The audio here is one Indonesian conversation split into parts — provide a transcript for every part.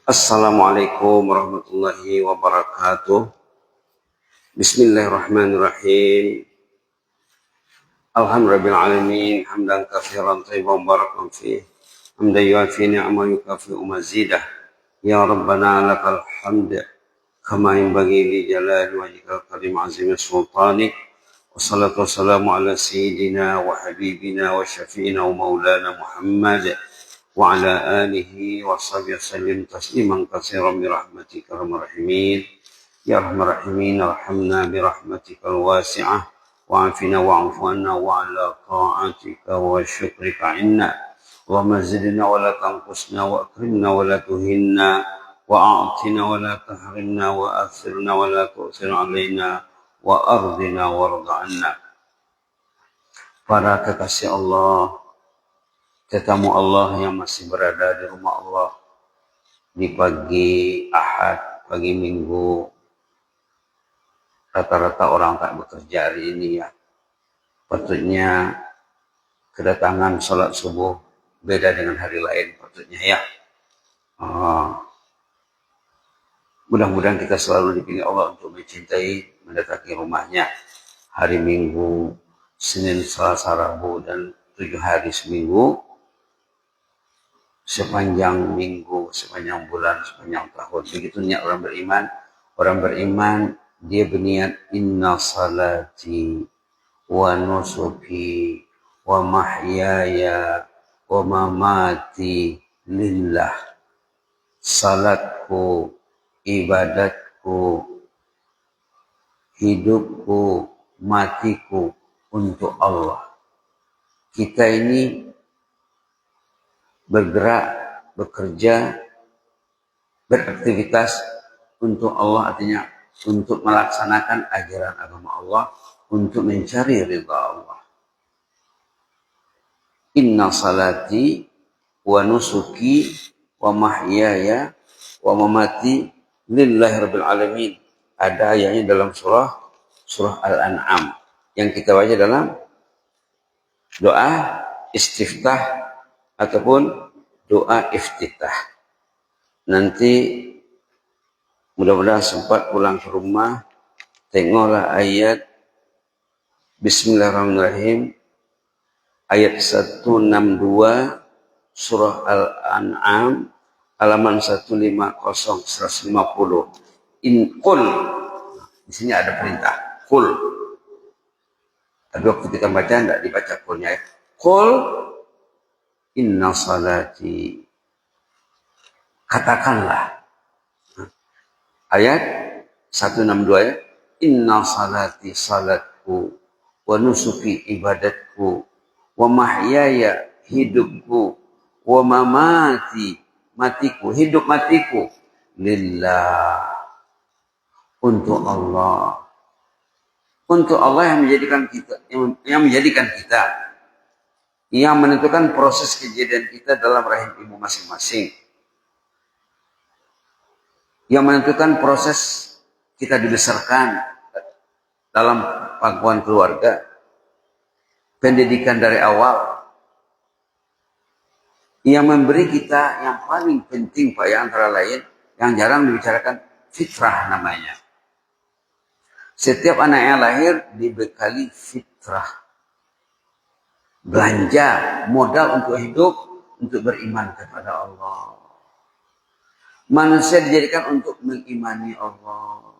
Assalamualaikum warahmatullahi wabarakatuh. Bismillahirrahmanirrahim. Alhamdulillahirrahmanirrahim. Hamdan katsiran thayyiban barakan fih. Hamdan yuafi ni'amahu yukafi'u mazidah. Ya Rabbana lakal hamd. Kama yanbaghi li jalali wajhikal karim azimi sultanik. Wassalatu wassalamu ala sayyidina wa habibina wa syafi'ina wa maulana Muhammad. وعلى آله وصحبه وسلم تسليما كثيرا برحمتك يا أرحم الراحمين يا أرحم الراحمين ارحمنا برحمتك الواسعة وعافنا واعف عنا وعلى طاعتك وشكرك عنا اللهم زدنا ولا تنقصنا وأكرمنا ولا تهنا وأعطنا ولا تحرمنا وآثرنا ولا تؤثر علينا وأرضنا وارض عنا. Para kekasih Allah, tetamu Allah yang masih berada di rumah Allah di pagi Ahad, pagi Minggu. Rata-rata orang tak bekerja hari ini ya. Patutnya kedatangan sholat subuh beda dengan hari lain patutnya ya. Mudah-mudahan kita selalu dipilih Allah untuk mencintai, mendatangi rumahnya. Hari Minggu, Senin, Selasa, Rabu, dan 7 hari seminggu. Sepanjang minggu, sepanjang bulan, sepanjang tahun. Begitu niat orang beriman. Orang beriman, dia berniat inna salati wa nusuki wa mahyaya wa mamati lillah. Salatku, ibadatku, hidupku, matiku untuk Allah. Kita ini bergerak, bekerja, beraktivitas untuk Allah, artinya untuk melaksanakan ajaran agama Allah, untuk mencari ridha Allah. Inna salati wa nusuki wa mahyaya wa mamati lillahi rabbil alamin. Ada ayatnya dalam surah Al-An'am yang kita baca dalam doa istiftah ataupun doa iftitah. Nanti mudah-mudahan sempat pulang ke rumah, tengoklah ayat Bismillahirrahmanirrahim, ayat 162 surah Al-An'am halaman 150. In qul, di sini ada perintah qul. Tapi waktu kita baca tidak dibaca qulnya ya. Qul inna salati, katakanlah. Ayat 162 ya. Inna salati, salatku, wa nusuki, ibadatku, wa mahyaya, hidupku, wa mamati, matiku, hidup matiku, lillah, untuk Allah. Untuk Allah yang menjadikan kita, yang menentukan proses kejadian kita dalam rahim ibu masing-masing, yang menentukan proses kita dibesarkan dalam pangkuan keluarga, pendidikan dari awal, yang memberi kita yang paling penting Pak, yang antara lain yang jarang dibicarakan, fitrah namanya. Setiap anak yang lahir dibekali fitrah, belanja modal untuk hidup, untuk beriman kepada Allah. Manusia dijadikan untuk mengimani Allah,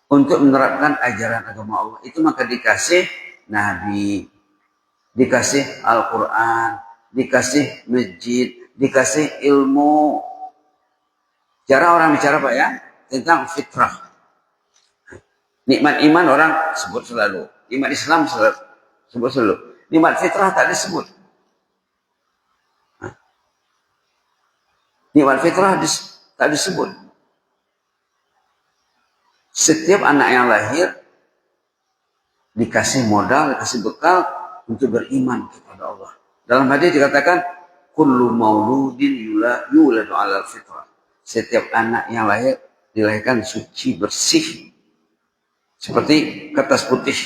untuk menerapkan ajaran agama Allah. Itu maka dikasih Nabi, dikasih Al-Quran, dikasih masjid, dikasih ilmu. Cara orang bicara Pak ya, tentang fitrah. Nikmat iman orang sebut selalu, nikmat Islam sebut selalu. Nikmat fitrah tak disebut. Nikmat fitrah tak disebut. Setiap anak yang lahir dikasih modal, dikasih bekal untuk beriman kepada Allah. Dalam hadis dikatakan, kullu mauludin yuladu ala fitrah. Setiap anak yang lahir dilahirkan suci, bersih, seperti kertas putih,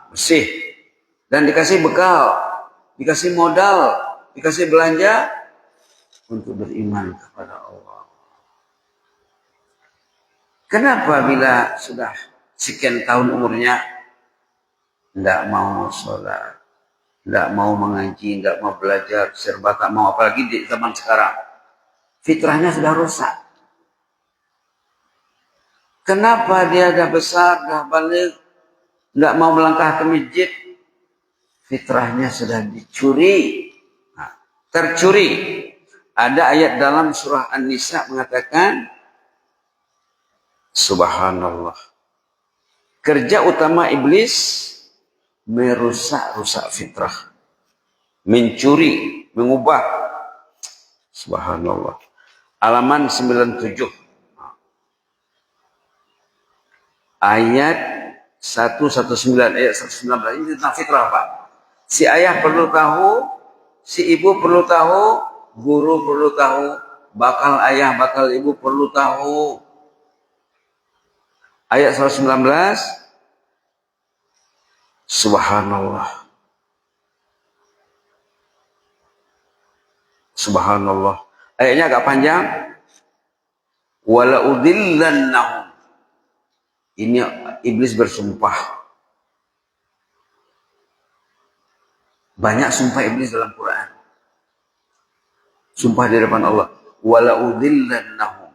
bersih. Dan dikasih bekal, dikasih modal, dikasih belanja untuk beriman kepada Allah. Kenapa bila sudah sekian tahun umurnya tidak mau sholat, tidak mau mengaji, tidak mau belajar, serba tak mau, apalagi di zaman sekarang. Fitrahnya sudah rusak. Kenapa dia dah besar, dah balik, tidak mau melangkah ke masjid? Fitrahnya sudah dicuri. Nah, tercuri. Ada ayat dalam surah An-Nisa mengatakan, subhanallah. Kerja utama iblis merusak-rusak fitrah. Mencuri, mengubah. Subhanallah. Halaman 97. Ayat 119, ayat 119. Ini tentang fitrah, Pak. Si ayah perlu tahu, si ibu perlu tahu, guru perlu tahu, bakal ayah, bakal ibu perlu tahu. Ayat 119. Subhanallah. Subhanallah. Ayatnya agak panjang. Wala udillannahum. Ini iblis bersumpah. Banyak sumpah iblis dalam Quran. Sumpah di depan Allah. Wala udillannahum.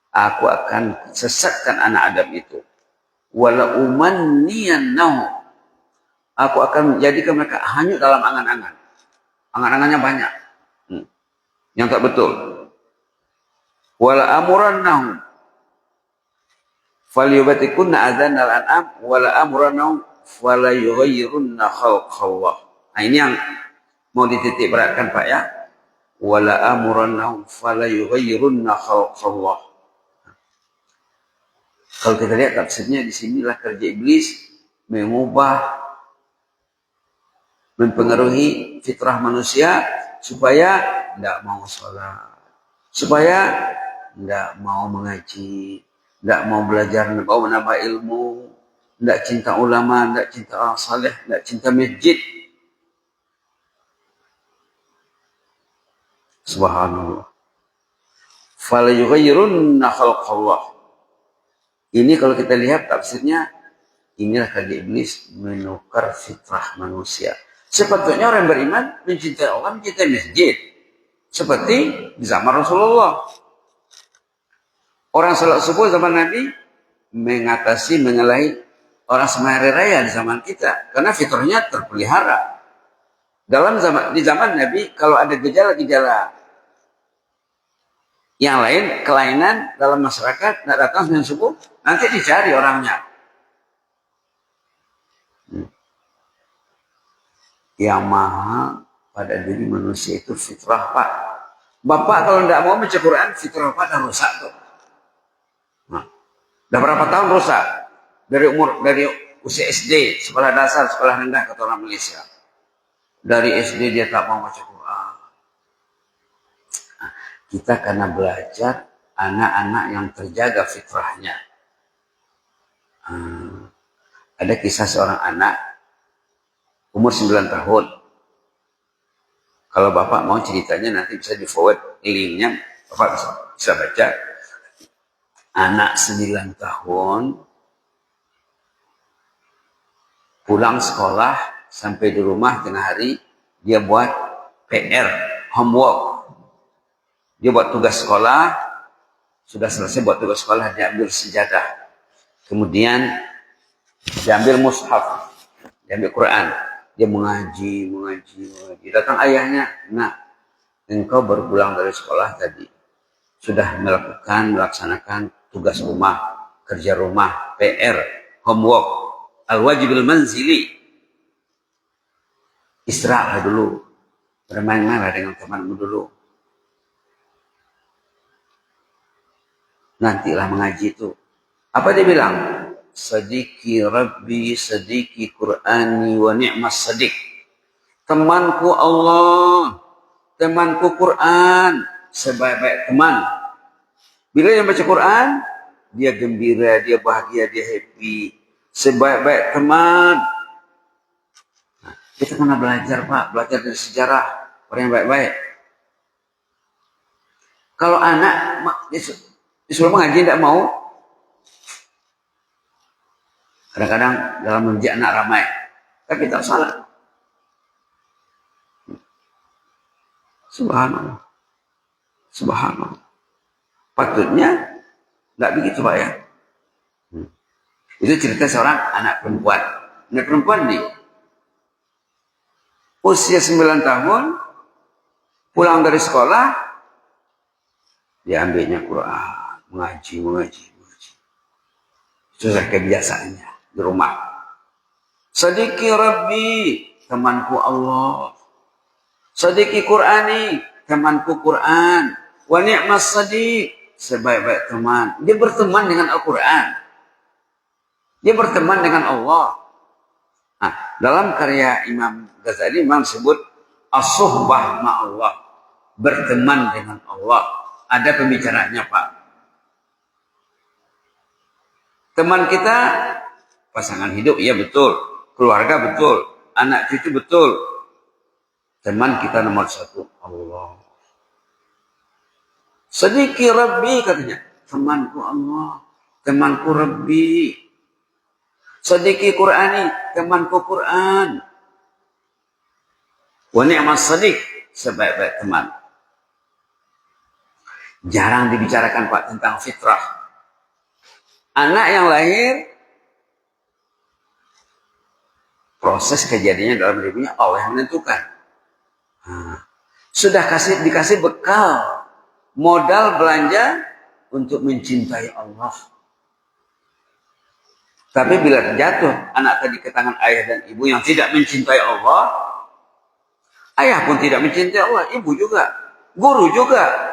Aku akan sesatkan anak Adam itu. Wala umanniyannahum. Aku akan jadikan mereka hanyut dalam angan-angan. Angan-angannya banyak. Yang tak betul. Wala amurannahum. Falyubatikunna adzanal an'am. Wala amurannahum. Fala yughayyirunna khalqallah. Nah ini yang mau dititik beratkan Pak ya. Wala amurannahum. Fala yughayyirunna khalqallah. Kalau kita lihat tafsirnya di sinilah kerja iblis mengubah, mempengaruhi fitrah manusia supaya tidak mau sholat, supaya tidak mau mengaji, tidak mau belajar, tidak mau menambah ilmu, tidak cinta ulama, tidak cinta orang saleh, tidak cinta masjid. Subhanallah. Fala yughayyirunna khalqallah. Ini kalau kita lihat tafsirnya, inilah kerja iblis menukar fitrah manusia. Sepatutnya orang beriman mencintai Allah, mencintai masjid. Seperti di zaman Rasulullah. Orang salat subuh zaman Nabi mengatasi, mengalahi orang sembahyang hari raya di zaman kita. Karena fitrahnya terpelihara. Di zaman Nabi, kalau ada gejala-gejala yang lain, kelainan dalam masyarakat, tidak datang sembahyang subuh, nanti dicari orangnya. Yang mahal pada diri manusia itu fitrah, Pak. Bapak kalau tidak mau baca Quran, fitrah Pak dah rusak tuh. Nah, dah berapa tahun rusak? Dari usia SD, sekolah dasar, sekolah rendah kata orang Malaysia. Dari SD dia tak mau baca Quran. Nah, kita karena belajar anak-anak yang terjaga fitrahnya. Ada kisah seorang anak umur 9 tahun. Kalau Bapak mau ceritanya nanti bisa di forward linknya, Bapak bisa baca. Anak 9 tahun pulang sekolah sampai di rumah tengah hari dia buat PR, homework. Dia buat tugas sekolah, sudah selesai buat tugas sekolah dia ambil sejadah. Kemudian dia ambil mushaf, dia ambil Quran. Dia mengaji. Datang ayahnya, nak, engkau baru pulang dari sekolah tadi. Sudah melaksanakan tugas rumah, kerja rumah, PR, homework, al-wajibil manzili. Istirahat dulu. Bermain-mainlah dengan temanmu dulu. Nantilah mengaji itu. Apa dia bilang? Sadiki Rabbi, sadiki Qur'ani wa ni'mas sadik. Temanku Allah, temanku Quran, sebaik-baik teman. Bila dia baca Quran, dia gembira, dia bahagia, dia happy. Sebaik-baik teman. Nah, kita kena belajar Pak, belajar dari sejarah orang yang baik-baik. Kalau anak disuruh mengaji tidak mau, kadang-kadang dalam mendidik anak ramai, tapi tak salah. Subhanallah. Subhanallah. Patutnya nggak begitu Pak ya. Itu cerita seorang anak perempuan. Anak perempuan nih, usia 9 tahun, pulang dari sekolah, diambilnya Quran, mengaji. Itu sudah kebiasaannya di rumah. Sadiki Rabbi, temanku Allah. Sadiki Qur'ani, temanku Quran. Wa ni'mas sadiq, sebaik-baik teman. Dia berteman dengan Al-Quran. Dia berteman dengan Allah. Nah, dalam karya Imam Ghazali, Imam sebut as-suhbah ma'allah, berteman dengan Allah. Ada pembicaraannya Pak. Teman kita, pasangan hidup, iya betul. Keluarga betul. Anak cucu betul. Teman kita nomor 1, Allah. Sadiki Rabbi, katanya. Temanku Allah. Temanku Rabbi. Sadiki Qur'ani, temanku Quran. Wa ni'mas sadiq, sebaik-baik teman. Jarang dibicarakan Pak tentang fitrah. Anak yang lahir, proses kejadiannya dalam dirinya Allah yang menentukan. Sudah dikasih bekal, modal belanja untuk mencintai Allah. Tapi bila jatuh anak tadi ke tangan ayah dan ibu yang tidak mencintai Allah, ayah pun tidak mencintai Allah, ibu juga, guru juga.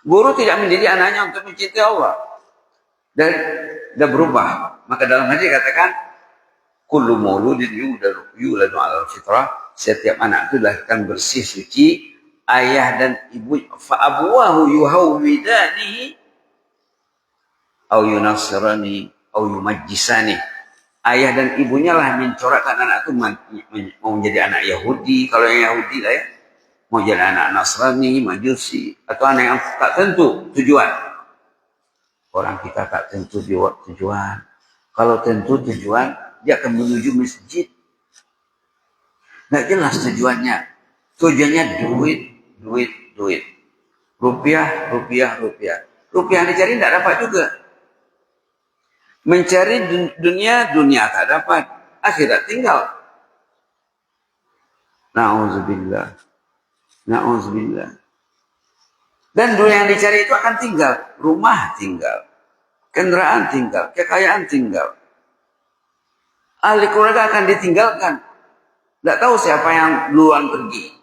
Guru tidak mendidik anaknya untuk mencintai Allah. Dan sudah berubah. Maka dalam hadis katakan, kullu mauludin yuladu 'alal fitrah, setiap anak itu dilahirkan bersih suci, ayah dan ibu fa abuwahu yuhawwidanihi au yunasirani au yumajjisani. Ayah dan ibunya lah mencorakkan anak itu mau menjadi anak Yahudi, kalau yang Yahudi lah ya, mau jadi anak Nasrani, Majusi, atau anak yang tak tentu tujuan. Orang kita tak tentu tujuan. Kalau tentu tujuan, dia akan menuju masjid. Nggak jelas tujuannya. Tujuannya duit. Rupiah. Rupiah yang dicari tidak dapat juga. Mencari dunia tak dapat. Akhirat tinggal. Na'udzubillah. Dan dunia yang dicari itu akan tinggal. Rumah tinggal. Kendaraan tinggal. Kekayaan tinggal. Ahli keluarga akan ditinggalkan. Tidak tahu siapa yang duluan pergi.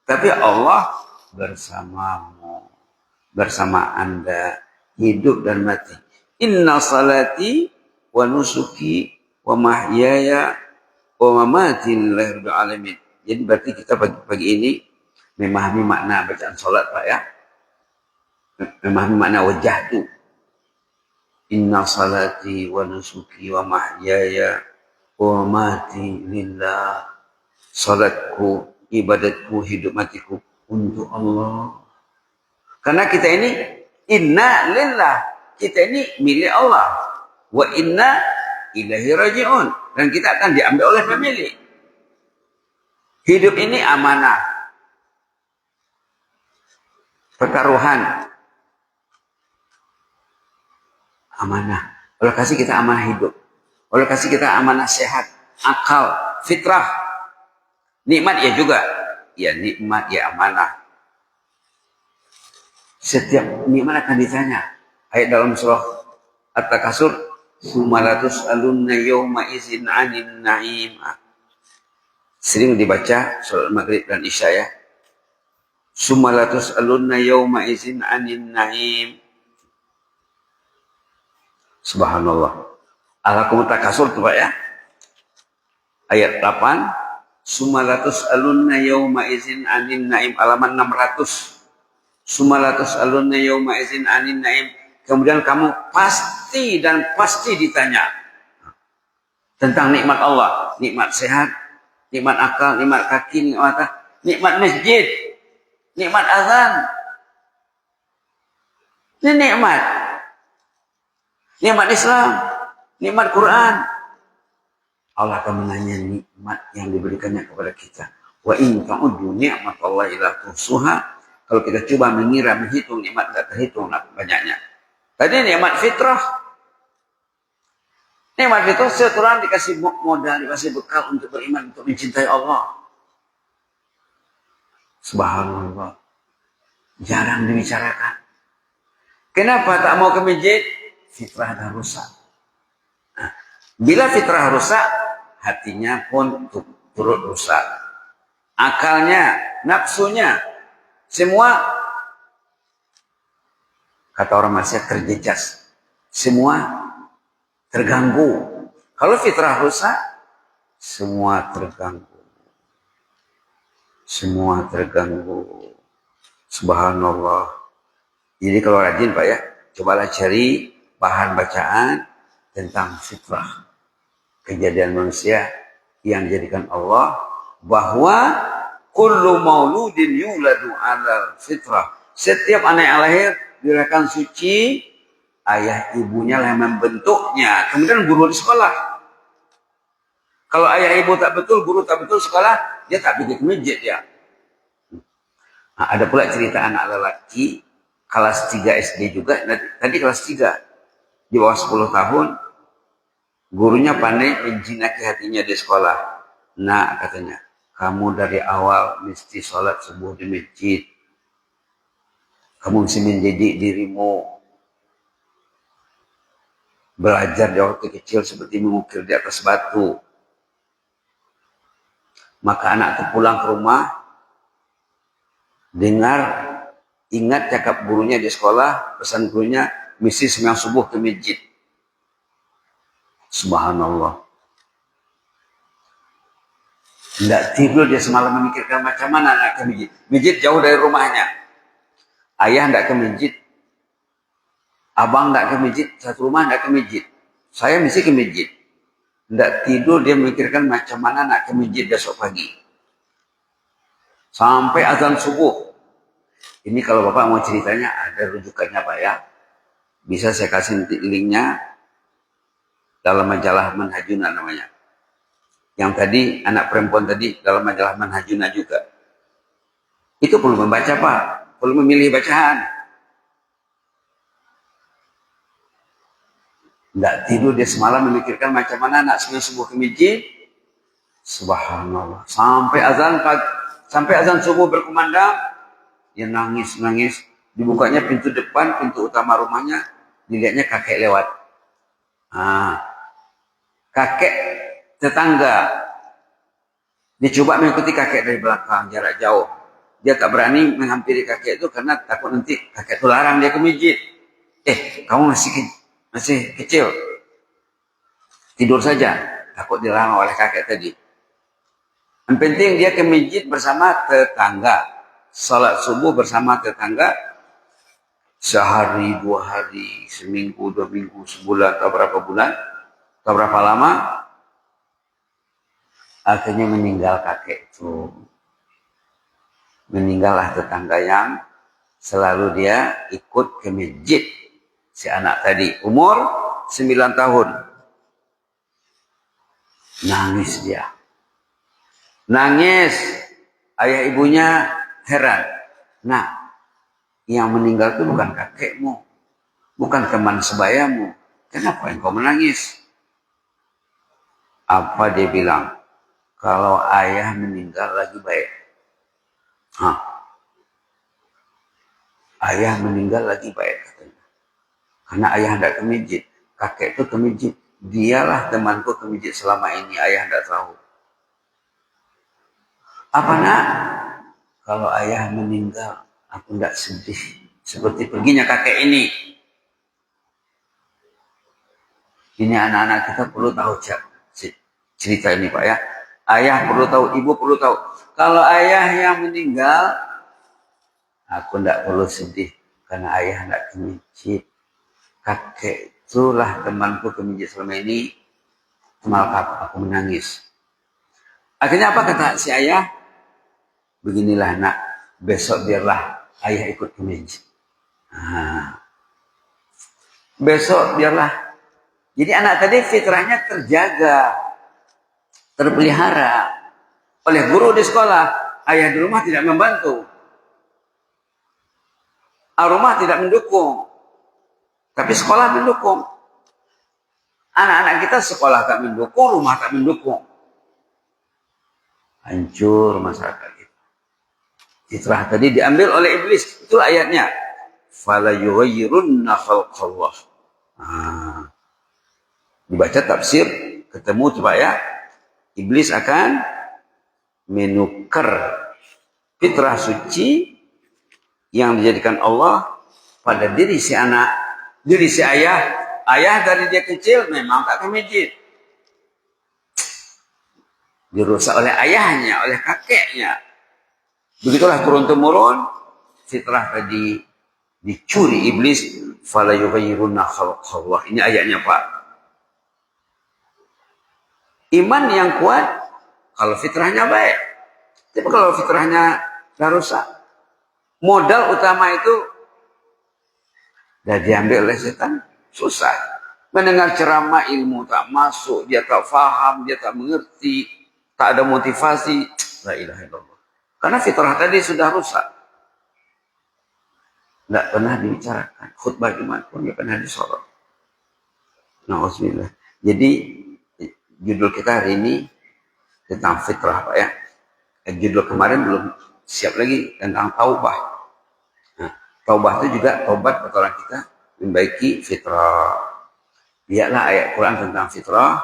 Tapi Allah bersamamu. Bersama Anda. Hidup dan mati. Inna salati wa nusuki wa mahyaya wa mamati lillahi rabbil alamin. Jadi berarti kita pagi ini memahami makna bacaan salat Pak ya. Memahami makna wajah itu. Inna salati wa nusuki wa mahyaya wa mati lillah. Salatku, ibadatku, hidup matiku untuk Allah. Karena kita ini inna lillah. Kita ini milik Allah. Wa inna ilaihi raji'un. Dan kita akan diambil oleh pemilik. Hidup ini amanah. Pertaruhan. Amanah. Allah kasih kita amanah hidup. Allah kasih kita amanah sehat, akal, fitrah. Nikmat ya juga. Ya nikmat, ya amanah. Setiap nikmat akan ditanya. Ayat dalam surah At-Takasur, "Sumalatus alunna yawma izin 'anin na'im." Sering dibaca surah Maghrib dan Isya ya. Sumalatus alunna yawma izin 'anin na'im. Subhanallah. Al-Hakum Takasur tuh Pak ya. Ayat 8. Sumalatus alunna yawma izin 'anin na'im, halaman 600. Sumalatus alunna yawma izin 'anin na'im. Kemudian kamu pasti ditanya tentang nikmat Allah, nikmat sehat, nikmat akal, nikmat kaki, nikmat masjid, nikmat azan, Ini nikmat. Nikmat Islam. Nikmat Quran. Allah akan menanya nikmat yang diberikannya kepada kita. Wa in ta'uddu ni'matallahi la tuhsuha. Kalau kita coba mengira, menghitung nikmat, tidak terhitung banyaknya. Tadi nikmat fitrah. Nikmat fitrah setelah dikasih modal, dikasih bekal untuk beriman, untuk mencintai Allah. Subhanallah. Jarang dibicarakan. Kenapa tak mau ke masjid? Fitrah dah rusak. Nah, bila fitrah rusak, hatinya pun turut rusak. Akalnya, nafsunya, semua kata orang Malaysia terjejas. Semua terganggu. Kalau fitrah rusak, semua terganggu. Semua terganggu. Subhanallah. Jadi kalau rajin Pak ya, cobalah cari bahan bacaan tentang fitrah. Kejadian manusia yang dijadikan Allah bahwa kullu mauludin yuladu ala fitrah. Setiap anak yang lahir dilahirkan suci, ayah ibunya lah yang membentuknya. Kemudian guru di sekolah. Kalau ayah ibu tak betul, guru tak betul sekolah, dia tak pergi ke masjid dia. Nah, ada pula cerita anak lelaki kelas 3 SD juga, tadi kelas 3, di bawah 10 tahun, gurunya pandai menjinaki hatinya di sekolah. Nah, katanya, kamu dari awal mesti sholat subuh di masjid. Kamu mesti mendidik dirimu. Belajar di waktu kecil seperti mengukir di atas batu. Maka anak itu pulang ke rumah, ingat cakap gurunya di sekolah, pesan gurunya, mesti sembahyang subuh ke masjid. Subhanallah. Tidak tidur dia semalam memikirkan macam mana nak ke masjid. Masjid jauh dari rumahnya. Ayah tidak ke masjid. Abang tidak ke masjid. Satu rumah tidak ke masjid. Saya mesti ke masjid. Tidak tidur dia memikirkan macam mana nak ke masjid besok pagi. Sampai azan subuh. Ini kalau Bapak mau ceritanya ada rujukannya Pak ya. Bisa saya kasih nanti linknya dalam majalah Manhajuna namanya. Yang tadi anak perempuan tadi dalam majalah Manhajuna juga. Itu perlu membaca Pak. Perlu memilih bacaan. Tidak tidur dia semalam memikirkan macam mana nak sembahyang subuh ke masjid. Subhanallah. Sampai azan subuh berkumandang, dia nangis. Dibukanya pintu depan, pintu utama rumahnya, dilihatnya kakek lewat. Kakek tetangga. Dia coba mengikuti kakek dari belakang, jarak jauh. Dia tak berani menghampiri kakek itu karena takut nanti kakek itu larang dia ke masjid. Kamu masih kecil. Tidur saja. Takut dilarang oleh kakek tadi. Yang penting dia ke masjid bersama tetangga. Salat subuh bersama tetangga. Sehari, 2 hari, seminggu, 2 minggu, sebulan, atau berapa bulan. Atau berapa lama. Akhirnya meninggal kakek itu. Meninggallah tetangga yang selalu dia ikut ke masjid. Si anak tadi umur 9 tahun. Nangis dia. Nangis. Ayah ibunya heran. Nah, yang meninggal itu bukan kakekmu. Bukan teman sebayamu. Kenapa engkau menangis? Apa dia bilang? Kalau ayah meninggal lagi baik. Ayah meninggal lagi baik katanya. Karena ayah tidak ke masjid. Kakek itu ke masjid. Dialah temanku ke masjid selama ini. Ayah tidak tahu. Apa nak? Kalau ayah meninggal, aku tidak sedih. Seperti perginya kakek ini. Ini anak-anak kita perlu tahu cerita ini Pak ya. Ayah perlu tahu, ibu perlu tahu. Kalau ayah yang meninggal, aku tidak perlu sedih. Karena ayah tidak ke masjid. Kakek itulah temanku ke masjid selama ini. Malah aku menangis. Akhirnya apa kata si ayah? Beginilah nak, besok biarlah ayah ikut ke masjid. besok biarlah. Jadi anak tadi fitrahnya terjaga, terpelihara oleh guru di sekolah. Ayah di rumah tidak membantu, rumah tidak mendukung, tapi sekolah mendukung. Anak-anak kita sekolah tak mendukung, rumah tak mendukung, hancur masyarakat kita. Fitrah tadi diambil oleh iblis. Itulah ayatnya. Fala yughayyirunna khalqallah. Dibaca tafsir, ketemu coba ya. Iblis akan menukar fitrah suci yang dijadikan Allah pada diri si anak, diri si ayah. Ayah dari dia kecil memang tak ke masjid. Dirusak oleh ayahnya, oleh kakeknya. Begitulah turun-temurun fitrah tadi dicuri iblis. Fala yughayyirunna khalqallah. Ini ayatnya Pak. Iman yang kuat kalau fitrahnya baik. Tapi kalau fitrahnya dah rusak, modal utama itu dah diambil oleh setan. Susah. Mendengar ceramah ilmu tak masuk, dia tak faham, dia tak mengerti, tak ada motivasi. La ilaha illallah. Karena fitrah tadi sudah rusak. Tidak pernah dibicarakan. Khutbah Jumat pun tidak pernah disorot. Na'udzubillah. Jadi judul kita hari ini tentang fitrah Pak ya. Judul kemarin belum siap lagi tentang taubah. Nah, taubah itu juga taubat kata orang kita membaiki fitrah. Lihatlah ayat Quran tentang fitrah.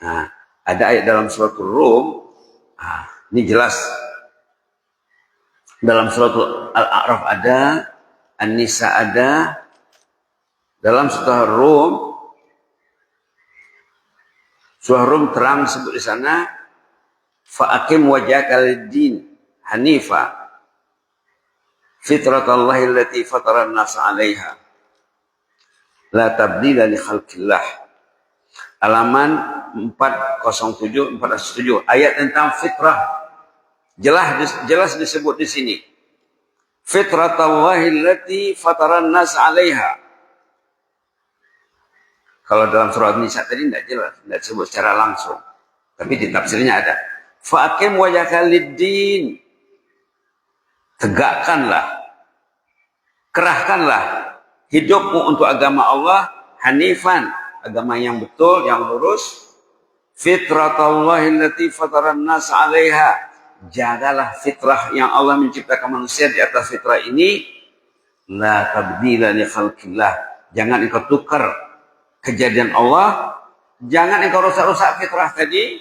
Nah, ada ayat dalam surat Rum. Nah, ini jelas. Dalam surat Al-A'raf ada, An-Nisa ada, dalam surah Rum terang disebut di sana, fa'akim wajhaka lid-din hanifa fitratallahi allati fatara an-nas 'alaiha la tabdila li khalqillah. Halaman 407 ayat tentang fitrah. Jelas disebut di sini. Fitratallahi allati fatara an-nas 'alaiha. Kalau dalam surah Nisa tadi tidak jelas, tidak disebut secara langsung. Tapi di tafsirnya ada. Fa'akim wajhaka lid-din. Tegakkanlah, kerahkanlah hidupmu untuk agama Allah, hanifan, agama yang betul, yang lurus. Fitratallahi allati fataran nas 'alaiha. Jagalah fitrah yang Allah menciptakan manusia di atas fitrah ini. La tabdila li khalqillah. Jangan engkau tukar kejadian Allah, jangan engkau rusak-rusak fitrah tadi.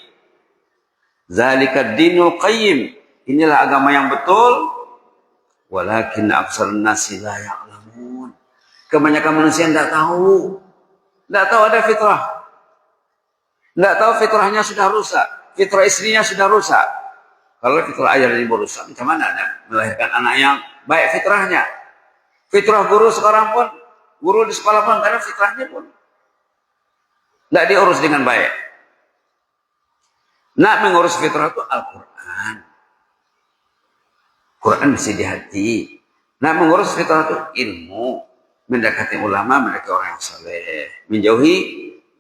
Zalika dinul qayyim. Inilah agama yang betul. Walakin aksarun nasi la ya'lamun. Kebanyakan manusia tidak tahu. Tidak tahu ada fitrah. Tidak tahu fitrahnya sudah rusak. Fitrah istrinya sudah rusak. Kalau fitrah ayah ini rusak, macam mana melahirkan anak yang baik fitrahnya? Fitrah guru sekarang pun, guru di sekolah pun, karena fitrahnya pun tidak diurus dengan baik. Nak mengurus fitrah itu Al-Quran. Quran mesti di hati. Nak mengurus fitrah itu ilmu. Mendekati ulama, mendekati orang yang saleh. Menjauhi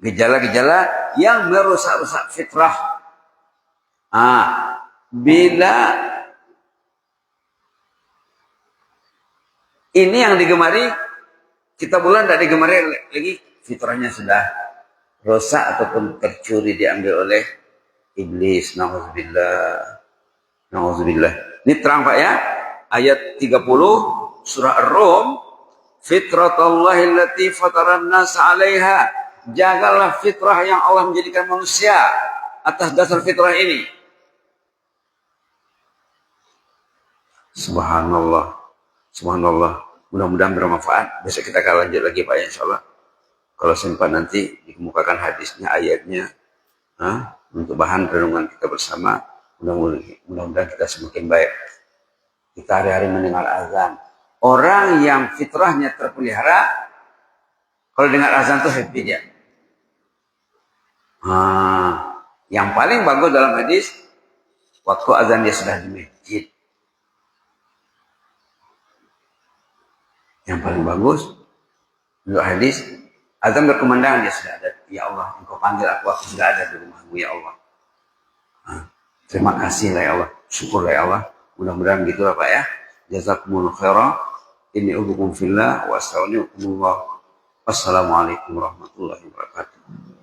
gejala-gejala yang merusak-rusak fitrah. Bila ini yang digemari, kita bulan tidak digemari lagi, fitrahnya sudah rusak ataupun tercuri, diambil oleh iblis. Na'udzubillah. Na'udzubillah. Ini terang Pak ya. Ayat 30 surah Ar-Rum. Fitratallahi allati fataran nas 'alaiha. Jagalah fitrah yang Allah menjadikan manusia atas dasar fitrah ini. Subhanallah. Subhanallah. Mudah-mudahan bermanfaat. Besok kita akan lanjut lagi Pak ya, insyaallah. Kalau sempat nanti dikemukakan hadisnya, ayatnya, untuk bahan renungan kita bersama. Mudah-mudahan kita semakin baik. Kita hari-hari mendengar azan. Orang yang fitrahnya terpelihara, kalau dengar azan itu happy dia. Yang paling bagus dalam hadis, waktu azan dia sudah di masjid. Yang paling bagus untuk hadis, Azan berkumandang dia sudah ada. Ya Allah, Engkau panggil aku sudah ada di rumahmu ya Allah. Terima kasih lah ya Allah. Syukur lah ya Allah. Mudah-mudahan gitu lah Pak ya. Jazakumullah khairan. Inni ubukum fillah wa astagfirullah. Wassalamualaikum warahmatullahi wabarakatuh.